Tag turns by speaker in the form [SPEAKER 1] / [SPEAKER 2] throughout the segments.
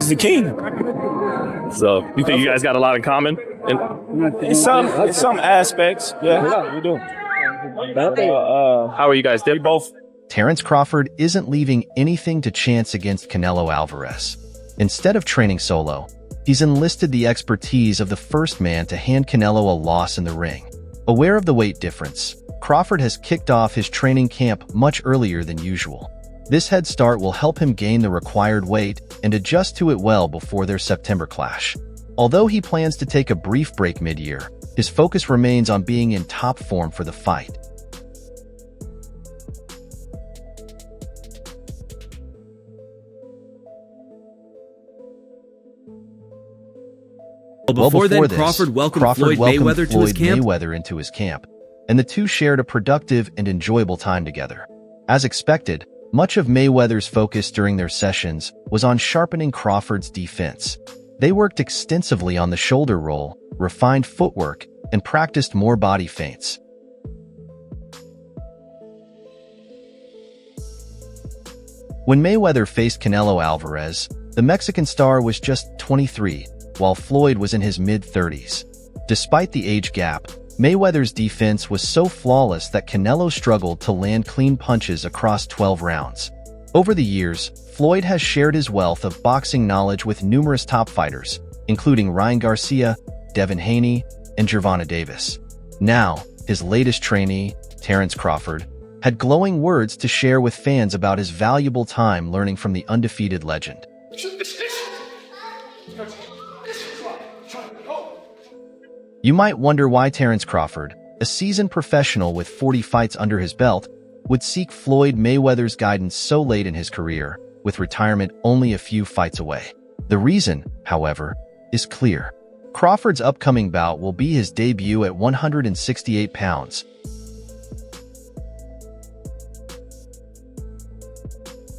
[SPEAKER 1] He's the king.
[SPEAKER 2] So you think you guys got a lot in common?
[SPEAKER 1] In some aspects, yeah, we do.
[SPEAKER 2] How are you guys? They're both.
[SPEAKER 3] Terence Crawford isn't leaving anything to chance against Canelo Alvarez. Instead of training solo, he's enlisted the expertise of the first man to hand Canelo a loss in the ring. Aware of the weight difference, Crawford has kicked off his training camp much earlier than usual. This head start will help him gain the required weight and adjust to it well before their September clash. Although he plans to take a brief break mid-year, his focus remains on being in top form for the fight.
[SPEAKER 4] Before then, Crawford welcomed Floyd Mayweather to his camp.
[SPEAKER 3] Into his camp, and the two shared a productive and enjoyable time together. As expected, much of Mayweather's focus during their sessions was on sharpening Crawford's defense. They worked extensively on the shoulder roll, refined footwork, and practiced more body feints. When Mayweather faced Canelo Alvarez, the Mexican star was just 23, while Floyd was in his mid-30s. Despite the age gap, Mayweather's defense was so flawless that Canelo struggled to land clean punches across 12 rounds. Over the years, Floyd has shared his wealth of boxing knowledge with numerous top fighters, including Ryan Garcia, Devin Haney, and Gervonta Davis. Now, his latest trainee, Terence Crawford, had glowing words to share with fans about his valuable time learning from the undefeated legend. You might wonder why Terence Crawford, a seasoned professional with 40 fights under his belt, would seek Floyd Mayweather's guidance so late in his career, with retirement only a few fights away. The reason, however, is clear. Crawford's upcoming bout will be his debut at 168 pounds.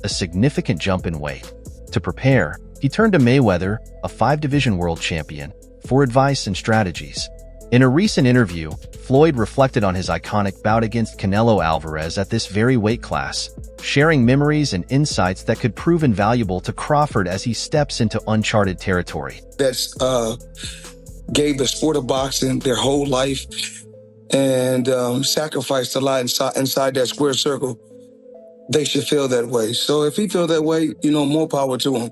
[SPEAKER 3] A significant jump in weight. To prepare, he turned to Mayweather, a 5-division world champion, for advice and strategies. In a recent interview, Floyd reflected on his iconic bout against Canelo Alvarez at this very weight class, sharing memories and insights that could prove invaluable to Crawford as he steps into uncharted territory.
[SPEAKER 5] That's gave the sport of boxing their whole life and sacrificed a lot inside that square circle. They should feel that way. So if he feel that way, more power to him.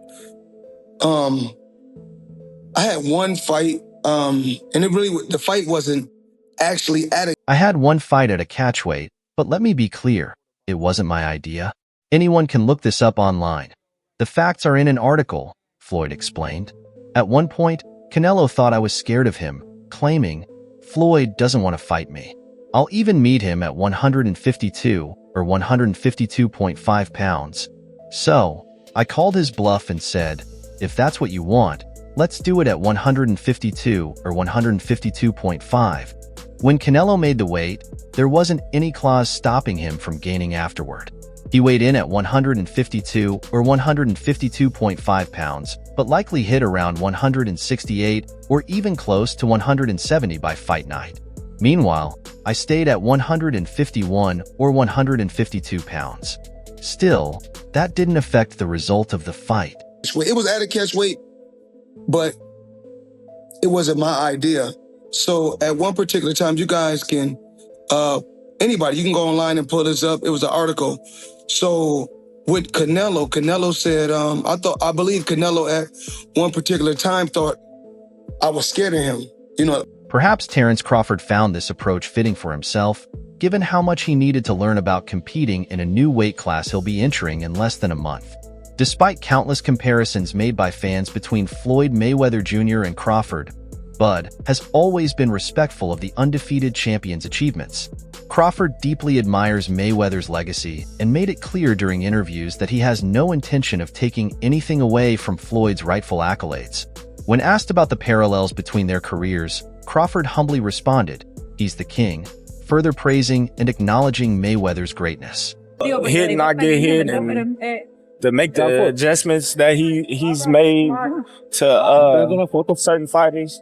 [SPEAKER 5] I had one fight, and the fight wasn't actually at a...
[SPEAKER 3] I had one fight at a catchweight, but let me be clear, it wasn't my idea. Anyone can look this up online. The facts are in an article, Floyd explained. At one point, Canelo thought I was scared of him, claiming, Floyd doesn't want to fight me. I'll even meet him at 152 or 152.5 pounds. So, I called his bluff and said, if that's what you want, let's do it at 152 or 152.5. When Canelo made the weight, there wasn't any clause stopping him from gaining afterward. He weighed in at 152 or 152.5 pounds, but likely hit around 168 or even close to 170 by fight night. Meanwhile, I stayed at 151 or 152 pounds. Still, that didn't affect the result of the fight.
[SPEAKER 5] It was at a catch weight, but it wasn't my idea. So at one particular time, you guys can, anybody, you can go online and pull this up. It was an article. So with Canelo said, I believe Canelo at one particular time thought I was scared of him,
[SPEAKER 3] Perhaps Terence Crawford found this approach fitting for himself, given how much he needed to learn about competing in a new weight class he'll be entering in less than a month. Despite countless comparisons made by fans between Floyd Mayweather Jr. and Crawford, Bud has always been respectful of the undefeated champion's achievements. Crawford deeply admires Mayweather's legacy and made it clear during interviews that he has no intention of taking anything away from Floyd's rightful accolades. When asked about the parallels between their careers, Crawford humbly responded, "He's the king," further praising and acknowledging Mayweather's greatness.
[SPEAKER 1] Hit and not get hit, and to make the adjustments that he's made to certain fighters.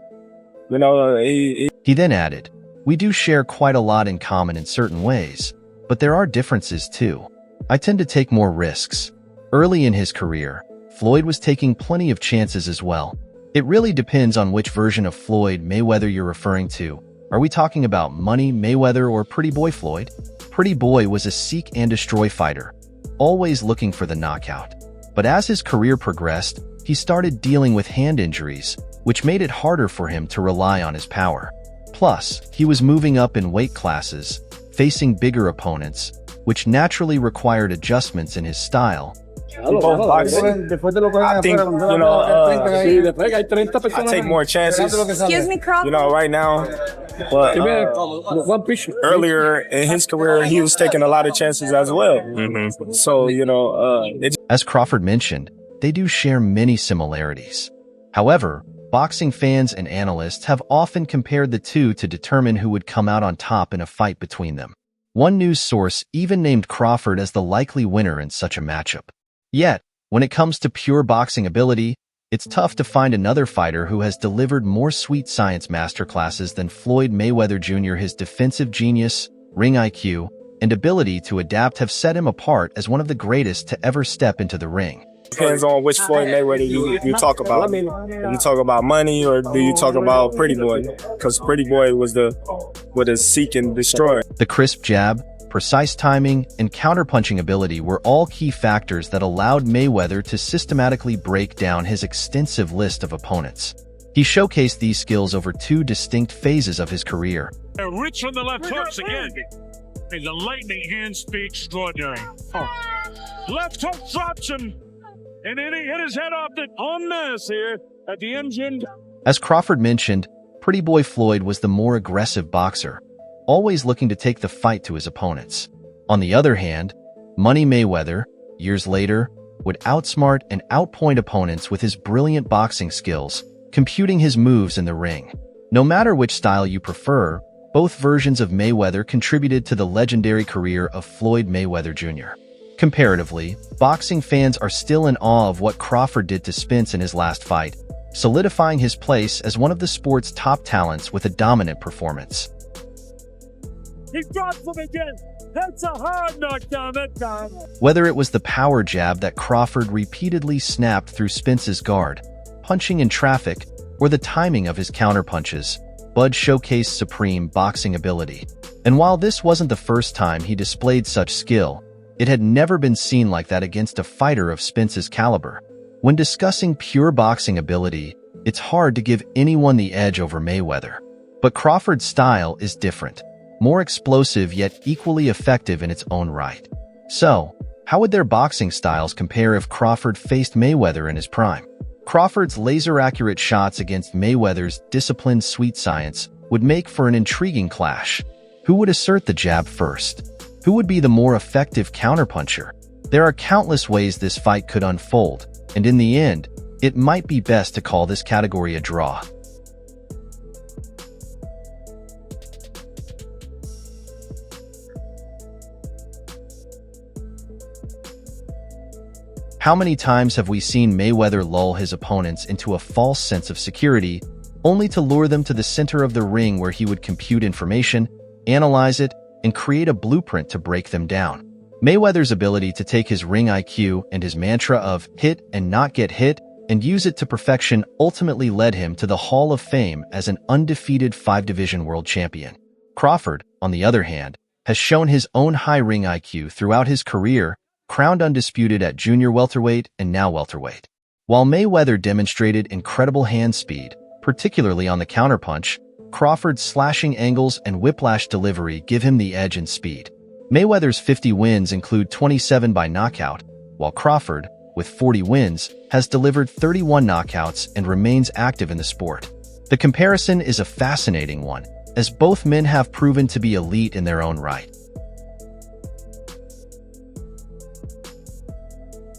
[SPEAKER 3] He then added, "We do share quite a lot in common in certain ways, but there are differences too. I tend to take more risks." Early in his career, Floyd was taking plenty of chances as well. It really depends on which version of Floyd Mayweather you're referring to. Are we talking about Money Mayweather or Pretty Boy Floyd? Pretty Boy was a seek and destroy fighter, always looking for the knockout. But as his career progressed, he started dealing with hand injuries, which made it harder for him to rely on his power. Plus, he was moving up in weight classes, facing bigger opponents, which naturally required adjustments in his style.
[SPEAKER 1] Both boxing. I think, I take more chances.
[SPEAKER 6] Excuse me, Crawford.
[SPEAKER 1] Right now. But earlier in his career, he was taking a lot of chances as well. So,
[SPEAKER 3] as Crawford mentioned, they do share many similarities. However, boxing fans and analysts have often compared the two to determine who would come out on top in a fight between them. One news source even named Crawford as the likely winner in such a matchup. Yet, when it comes to pure boxing ability, it's tough to find another fighter who has delivered more sweet science masterclasses than Floyd Mayweather Jr. His defensive genius, ring IQ, and ability to adapt have set him apart as one of the greatest to ever step into the ring.
[SPEAKER 1] Depends on which Floyd Mayweather you talk about. Do you talk about Money or do you talk about Pretty Boy? Because Pretty Boy was the seek and destroy.
[SPEAKER 3] The crisp jab, precise timing, and counterpunching ability were all key factors that allowed Mayweather to systematically break down his extensive list of opponents. He showcased these skills over two distinct phases of his career.
[SPEAKER 7] Rich from the left hooks again. The lightning hand speed extraordinary. Left hook drops him, and then he hit his head off the en masse here at the engine.
[SPEAKER 3] As Crawford mentioned, Pretty Boy Floyd was the more aggressive boxer, always looking to take the fight to his opponents. On the other hand, Money Mayweather, years later, would outsmart and outpoint opponents with his brilliant boxing skills, computing his moves in the ring. No matter which style you prefer, both versions of Mayweather contributed to the legendary career of Floyd Mayweather Jr. Comparatively, boxing fans are still in awe of what Crawford did to Spence in his last fight, solidifying his place as one of the sport's top talents with a dominant performance.
[SPEAKER 7] He drops him again. That's a hard knockdown that time.
[SPEAKER 3] Whether it was the power jab that Crawford repeatedly snapped through Spence's guard, punching in traffic, or the timing of his counterpunches, Bud showcased supreme boxing ability. And while this wasn't the first time he displayed such skill, it had never been seen like that against a fighter of Spence's caliber. When discussing pure boxing ability, it's hard to give anyone the edge over Mayweather. But Crawford's style is different, more explosive yet equally effective in its own right. So, how would their boxing styles compare if Crawford faced Mayweather in his prime? Crawford's laser-accurate shots against Mayweather's disciplined sweet science would make for an intriguing clash. Who would assert the jab first? Who would be the more effective counterpuncher? There are countless ways this fight could unfold, and in the end, it might be best to call this category a draw. How many times have we seen Mayweather lull his opponents into a false sense of security, only to lure them to the center of the ring where he would compute information, analyze it, and create a blueprint to break them down? Mayweather's ability to take his ring IQ and his mantra of hit and not get hit and use it to perfection ultimately led him to the Hall of Fame as an undefeated 5-division world champion. Crawford, on the other hand, has shown his own high ring IQ throughout his career, crowned undisputed at junior welterweight and now welterweight. While Mayweather demonstrated incredible hand speed, particularly on the counterpunch, Crawford's slashing angles and whiplash delivery give him the edge in speed. Mayweather's 50 wins include 27 by knockout, while Crawford, with 40 wins, has delivered 31 knockouts and remains active in the sport. The comparison is a fascinating one, as both men have proven to be elite in their own right.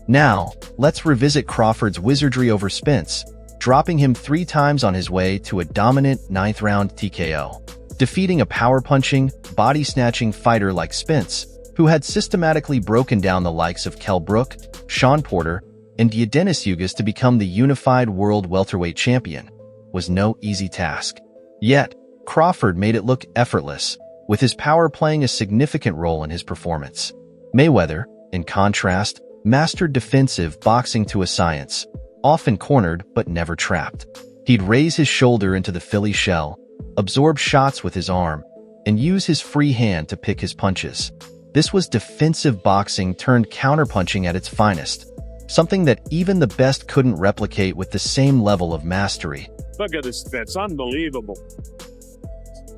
[SPEAKER 3] Now, let's revisit Crawford's wizardry over Spence, dropping him 3 times on his way to a dominant 9th-round TKO, defeating a power-punching, body-snatching fighter like Spence, who had systematically broken down the likes of Kell Brook, Sean Porter, and Dennis Ugas to become the unified world welterweight champion, was no easy task. Yet, Crawford made it look effortless, with his power playing a significant role in his performance. Mayweather, in contrast, mastered defensive boxing to a science, often cornered but never trapped. He'd raise his shoulder into the Philly shell, absorb shots with his arm, and use his free hand to pick his punches. This was defensive boxing turned counterpunching at its finest, something that even the best couldn't replicate with the same level of mastery.
[SPEAKER 7] Look at this, that's unbelievable.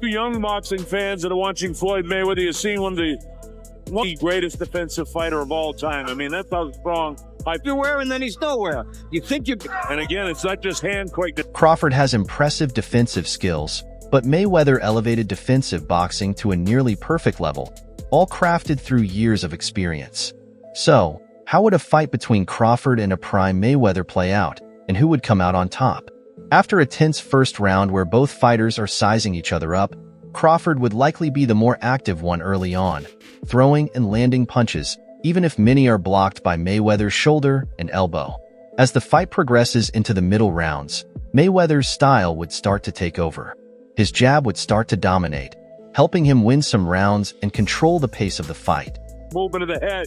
[SPEAKER 7] To young boxing fans that are watching Floyd Mayweather, you're seeing one of the greatest defensive fighter of all time. I mean, that's how strong. You're wearing, then he's nowhere. You think you... And again, it's not just hand quick.
[SPEAKER 3] Crawford has impressive defensive skills, but Mayweather elevated defensive boxing to a nearly perfect level, all crafted through years of experience. So, how would a fight between Crawford and a prime Mayweather play out, and who would come out on top? After a tense first round where both fighters are sizing each other up, Crawford would likely be the more active one early on, throwing and landing punches, even if many are blocked by Mayweather's shoulder and elbow. As the fight progresses into the middle rounds, Mayweather's style would start to take over. His jab would start to dominate, helping him win some rounds and control the pace of the fight.
[SPEAKER 7] Movement of the head,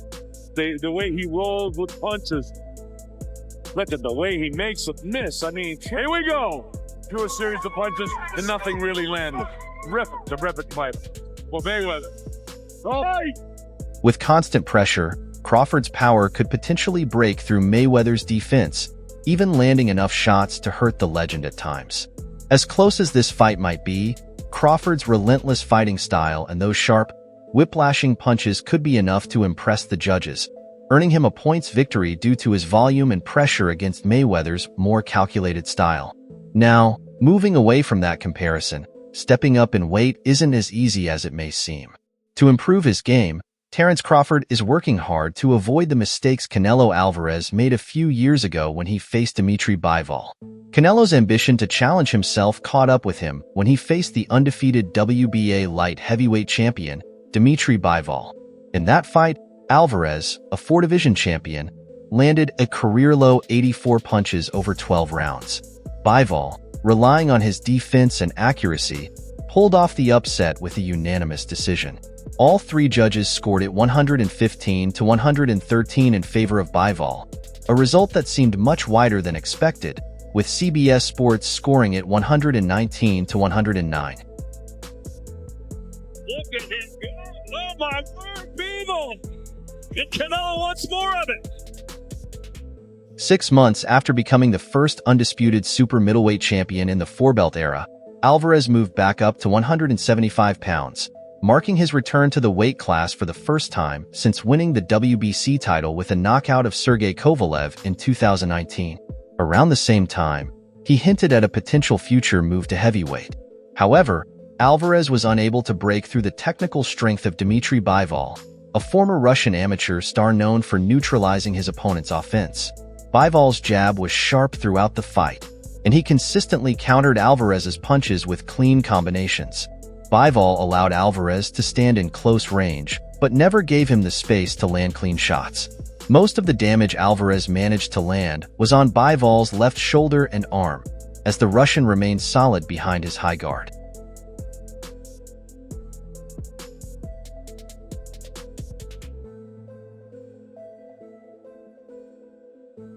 [SPEAKER 7] the way he rolls with punches. Look at the way he makes it miss. I mean, here we go. Through a series of punches and nothing really landed. Terrific fight. Well, Mayweather. Oh, hey!
[SPEAKER 3] With constant pressure, Crawford's power could potentially break through Mayweather's defense, even landing enough shots to hurt the legend at times. As close as this fight might be, Crawford's relentless fighting style and those sharp, whiplashing punches could be enough to impress the judges, earning him a points victory due to his volume and pressure against Mayweather's more calculated style. Now, moving away from that comparison, stepping up in weight isn't as easy as it may seem. To improve his game, Terence Crawford is working hard to avoid the mistakes Canelo Alvarez made a few years ago when he faced Dimitri Bivol. Canelo's ambition to challenge himself caught up with him when he faced the undefeated WBA light heavyweight champion, Dimitri Bivol. In that fight, Alvarez, a 4-division champion, landed a career-low 84 punches over 12 rounds. Bivol, relying on his defense and accuracy, pulled off the upset with a unanimous decision. All three judges scored it 115 to 113 in favor of Bivol, a result that seemed much wider than expected, with CBS Sports scoring it 119 to 109.
[SPEAKER 7] Look at him go. Oh my word, Bivol. And Canelo wants more of it.
[SPEAKER 3] 6 months after becoming the first undisputed super middleweight champion in the four-belt era, Alvarez moved back up to 175 pounds, marking his return to the weight class for the first time since winning the WBC title with a knockout of Sergey Kovalev in 2019. Around the same time, he hinted at a potential future move to heavyweight. However, Alvarez was unable to break through the technical strength of Dimitri Bivol, a former Russian amateur star known for neutralizing his opponent's offense. Bivol's jab was sharp throughout the fight, and he consistently countered Alvarez's punches with clean combinations. Bivol allowed Alvarez to stand in close range, but never gave him the space to land clean shots. Most of the damage Alvarez managed to land was on Bivol's left shoulder and arm, as the Russian remained solid behind his high guard.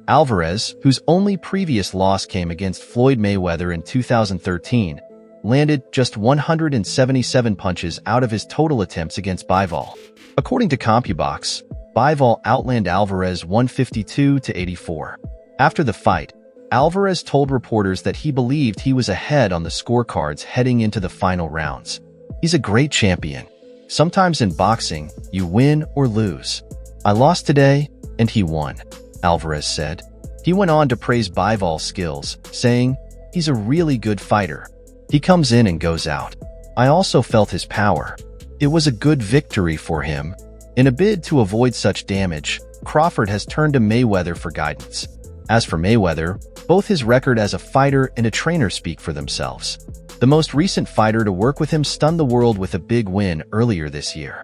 [SPEAKER 3] Alvarez, whose only previous loss came against Floyd Mayweather in 2013, landed just 177 punches out of his total attempts against Bivol. According to CompuBox, Bivol outlanded Alvarez 152 to 84. After the fight, Alvarez told reporters that he believed he was ahead on the scorecards heading into the final rounds. "He's a great champion. Sometimes in boxing, you win or lose. I lost today, and he won," Alvarez said. He went on to praise Bivol's skills, saying, "He's a really good fighter. He comes in and goes out. I also felt his power. It was a good victory for him." In a bid to avoid such damage, Crawford has turned to Mayweather for guidance. As for Mayweather, both his record as a fighter and a trainer speak for themselves. The most recent fighter to work with him stunned the world with a big win earlier this year.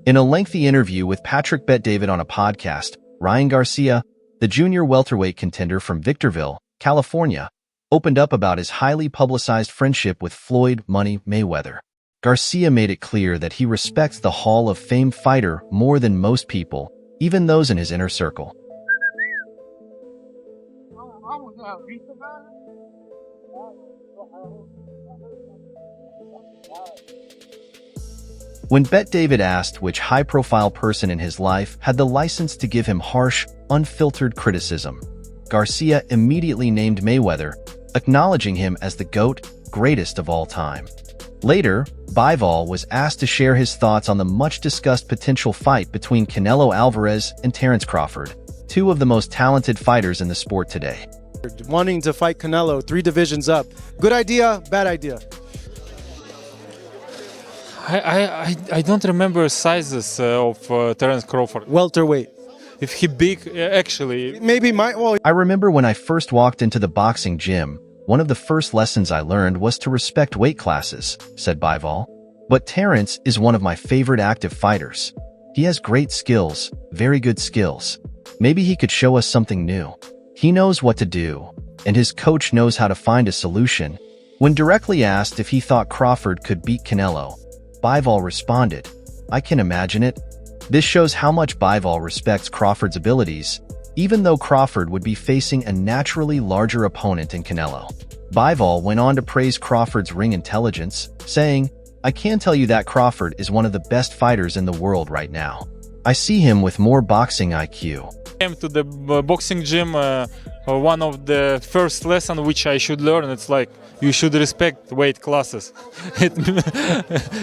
[SPEAKER 3] In a lengthy interview with Patrick Bet-David on a podcast, Ryan Garcia, the junior welterweight contender from Victorville, California, opened up about his highly publicized friendship with Floyd "Money" Mayweather. Garcia made it clear that he respects the Hall of Fame fighter more than most people, even those in his inner circle. When Bet David asked which high-profile person in his life had the license to give him harsh, unfiltered criticism, Garcia immediately named Mayweather, acknowledging him as the GOAT, greatest of all time. Later, Bivol was asked to share his thoughts on the much-discussed potential fight between Canelo Alvarez and Terence Crawford, two of the most talented fighters in the sport today.
[SPEAKER 6] Wanting to fight Canelo 3 divisions up. Good idea, bad idea?
[SPEAKER 8] I don't remember sizes of Terence Crawford.
[SPEAKER 6] Welterweight.
[SPEAKER 8] If he big, actually.
[SPEAKER 6] Maybe well.
[SPEAKER 3] I remember when I first walked into the boxing gym, one of the first lessons I learned was to respect weight classes, said Bivol. But Terence is one of my favorite active fighters. He has great skills, very good skills. Maybe he could show us something new. He knows what to do, and his coach knows how to find a solution. When directly asked if he thought Crawford could beat Canelo, Bivol responded, "I can imagine it." This shows how much Bivol respects Crawford's abilities, even though Crawford would be facing a naturally larger opponent in Canelo. Bivol went on to praise Crawford's ring intelligence, saying, "I can tell you that Crawford is one of the best fighters in the world right now. I see him with more boxing IQ."
[SPEAKER 8] Came to the boxing gym, one of the first lesson which I should learn, it's like, you should respect weight classes.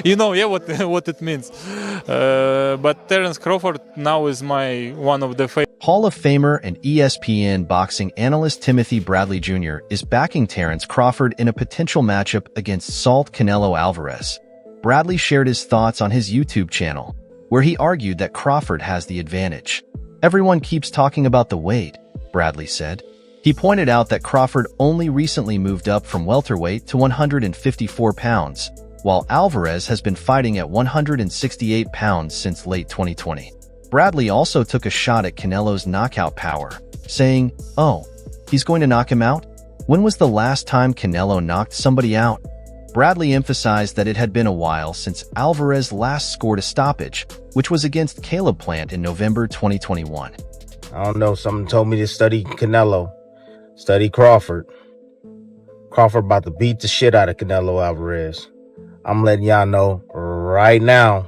[SPEAKER 8] You know, yeah, what it means. But Terence Crawford now is one of the favorite.
[SPEAKER 3] Hall of Famer and ESPN boxing analyst Timothy Bradley Jr. is backing Terence Crawford in a potential matchup against Salt Canelo Alvarez. Bradley shared his thoughts on his YouTube channel, where he argued that Crawford has the advantage. "Everyone keeps talking about the weight," Bradley said. He pointed out that Crawford only recently moved up from welterweight to 154 pounds, while Alvarez has been fighting at 168 pounds since late 2020. Bradley also took a shot at Canelo's knockout power, saying, "Oh, he's going to knock him out? When was the last time Canelo knocked somebody out?" Bradley emphasized that it had been a while since Alvarez last scored a stoppage, which was against Caleb Plant in November 2021.
[SPEAKER 9] I don't know, something told me to study Canelo, study Crawford. Crawford about to beat the shit out of Canelo Alvarez. I'm letting y'all know right now,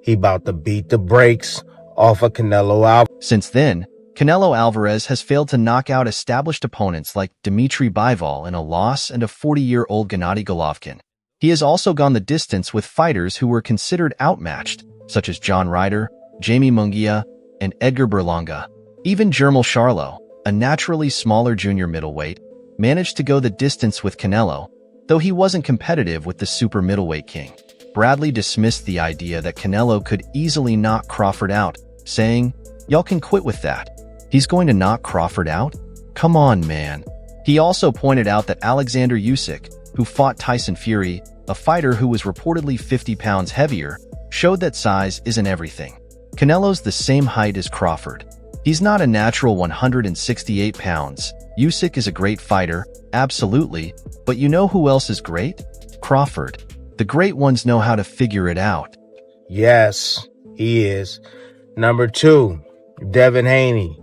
[SPEAKER 9] he about to beat the brakes off of Canelo Alvarez.
[SPEAKER 3] Since then, Canelo Alvarez has failed to knock out established opponents like Dmitry Bivol in a loss and a 40-year-old Gennady Golovkin. He has also gone the distance with fighters who were considered outmatched, such as John Ryder, Jamie Munguia, and Edgar Berlanga. Even Jermall Charlo, a naturally smaller junior middleweight, managed to go the distance with Canelo, though he wasn't competitive with the super middleweight king. Bradley dismissed the idea that Canelo could easily knock Crawford out, saying, "Y'all can quit with that. He's going to knock Crawford out? Come on, man." He also pointed out that Alexander Usyk, who fought Tyson Fury, a fighter who was reportedly 50 pounds heavier, showed that size isn't everything. Canelo's the same height as Crawford. He's not a natural 168 pounds. Usyk is a great fighter, absolutely, but you know who else is great? Crawford. The great ones know how to figure it out.
[SPEAKER 9] Yes, he is. Number 2, Devin Haney.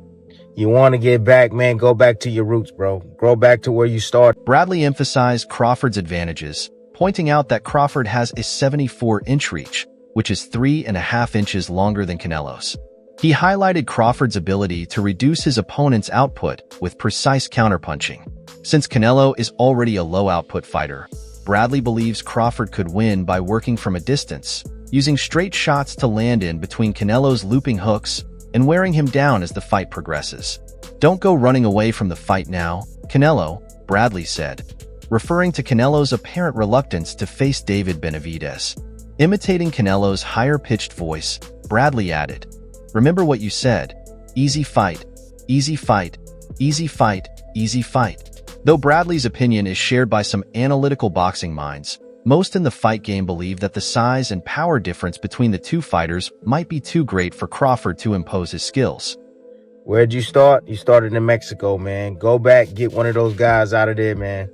[SPEAKER 9] You want to get back, man, go back to your roots, bro. Go back to where you started.
[SPEAKER 3] Bradley emphasized Crawford's advantages, pointing out that Crawford has a 74-inch reach, which is 3.5 inches longer than Canelo's. He highlighted Crawford's ability to reduce his opponent's output with precise counterpunching. Since Canelo is already a low-output fighter, Bradley believes Crawford could win by working from a distance, using straight shots to land in between Canelo's looping hooks and wearing him down as the fight progresses. "Don't go running away from the fight now, Canelo," Bradley said, referring to Canelo's apparent reluctance to face David Benavidez. Imitating Canelo's higher-pitched voice, Bradley added, "Remember what you said, easy fight, easy fight, easy fight, easy fight." Though Bradley's opinion is shared by some analytical boxing minds, most in the fight game believe that the size and power difference between the two fighters might be too great for Crawford to impose his skills.
[SPEAKER 9] Where'd you start? You started in Mexico, man. Go back, get one of those guys out of there, man.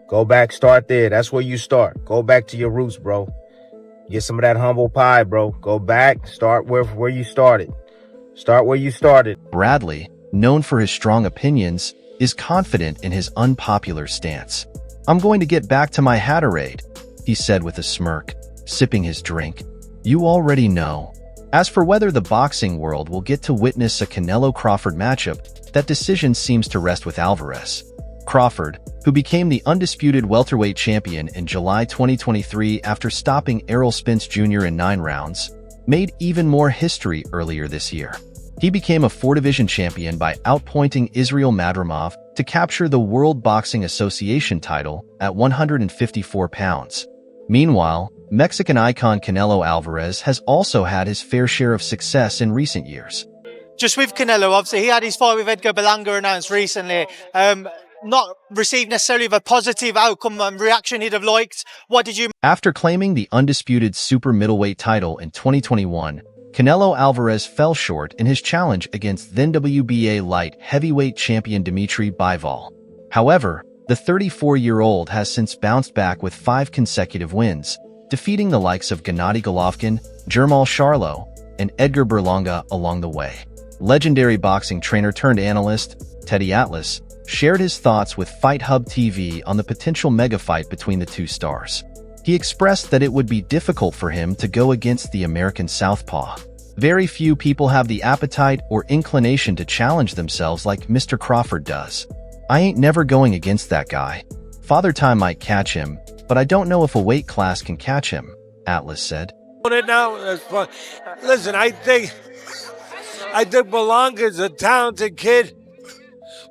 [SPEAKER 9] Go back, start there. That's where you start. Go back to your roots, bro. Get some of that humble pie, bro. Go back, start where you started. Start where you started.
[SPEAKER 3] Bradley, known for his strong opinions, is confident in his unpopular stance. "I'm going to get back to my Haterade," he said with a smirk, sipping his drink. "You already know." As for whether the boxing world will get to witness a Canelo-Crawford matchup, that decision seems to rest with Alvarez. Crawford, who became the undisputed welterweight champion in July 2023 after stopping Errol Spence Jr. in 9 rounds, made even more history earlier this year. He became a 4-division champion by outpointing Israel Madrimov to capture the World Boxing Association title at 154 pounds. Meanwhile, Mexican icon Canelo Alvarez has also had his fair share of success in recent years.
[SPEAKER 10] Just with Canelo, obviously, he had his fight with Edgar Berlanga announced recently. Not received necessarily a positive outcome and reaction he'd have liked. What did you...
[SPEAKER 3] After claiming the undisputed super middleweight title in 2021, Canelo Alvarez fell short in his challenge against then WBA light heavyweight champion Dimitri Bivol. However, the 34-year-old has since bounced back with 5 consecutive wins, defeating the likes of Gennady Golovkin, Jermall Charlo, and Edgar Berlanga along the way. Legendary boxing trainer turned analyst, Teddy Atlas, shared his thoughts with Fight Hub TV on the potential mega fight between the two stars. He expressed that it would be difficult for him to go against the American southpaw. Very few people have the appetite or inclination to challenge themselves like Mr. Crawford does. "I ain't never going against that guy. Father Time might catch him, but I don't know if a weight class can catch him," Atlas said.
[SPEAKER 11] Listen, I think Berlanga's a talented kid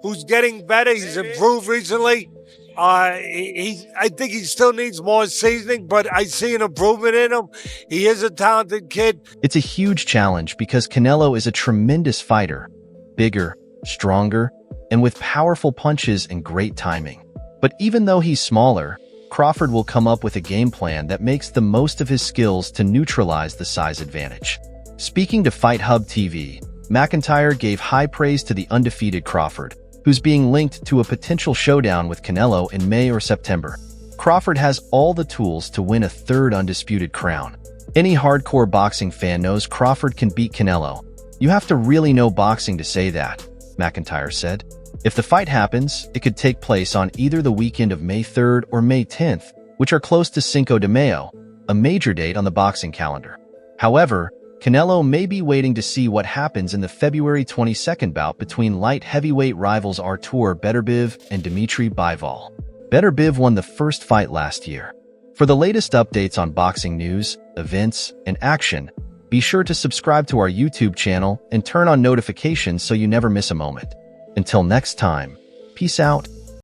[SPEAKER 11] who's getting better. He's improved recently. I think he still needs more seasoning, but I see an improvement in him. He is a talented kid.
[SPEAKER 3] It's a huge challenge because Canelo is a tremendous fighter, bigger, stronger, and with powerful punches and great timing. But even though he's smaller, Crawford will come up with a game plan that makes the most of his skills to neutralize the size advantage. Speaking to Fight Hub TV, McIntyre gave high praise to the undefeated Crawford, who's being linked to a potential showdown with Canelo in May or September. Crawford has all the tools to win a 3rd undisputed crown. Any hardcore boxing fan knows Crawford can beat Canelo. "You have to really know boxing to say that," McIntyre said. If the fight happens, it could take place on either the weekend of May 3rd or May 10th, which are close to Cinco de Mayo, a major date on the boxing calendar. However, Canelo may be waiting to see what happens in the February 22nd bout between light heavyweight rivals Artur Beterbiev and Dimitri Bivol. Beterbiev won the first fight last year. For the latest updates on boxing news, events, and action, be sure to subscribe to our YouTube channel and turn on notifications so you never miss a moment. Until next time, peace out.